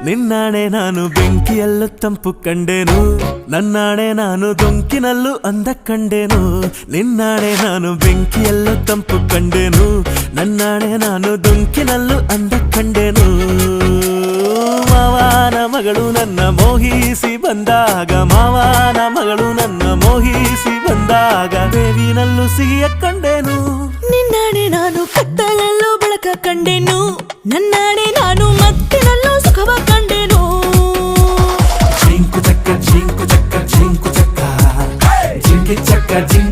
ನಿನ್ನಾಣೆ ನಾನು ಬೆಂಕಿಯಲ್ಲೂ ತಂಪು ಕಂಡೆನು, ನನ್ನಾಣೆ ನಾನು ದೊಂಕಿನಲ್ಲೂ ಅಂದ ಕಂಡೆನು. ನಿನ್ನಾಣೆ ನಾನು ಬೆಂಕಿಯಲ್ಲೂ ತಂಪು ಕಂಡೆನು, ನನ್ನಾಣೆ ನಾನು ದೊಂಕಿನಲ್ಲೂ ಅಂದ ಕಂಡೆನು. ಮಾವನ ಮಗಳು ನನ್ನ ಮೋಹಿಸಿ ಬಂದಾಗ, ಮಾವನ ಮಗಳು ನನ್ನ ಮೋಹಿಸಿ ಬಂದಾಗ ಬೇವಿನಲ್ಲೂ ಸಿಹಿಯ ಕಂಡೆನು. ನಿನ್ನಾಣೆ ನಾನು ಕತ್ತಲಲ್ಲೂ ಬೆಳಕ ಕಂಡೆನು, ನನ್ನಾಣೆ ನಾನು ಮತ್ತಿನಲ್ಲೂ ಸುಖವ ಕಂಡೆನು. ಜಿಂಕು ಚಕ್ಕ ಜಿಂಕು ಚಕ್ಕ ಜಿಂಕು ಚಕ್ಕ ಜಿಂಕಿ ಚಕ್ಕ ಜಿಂಕಿ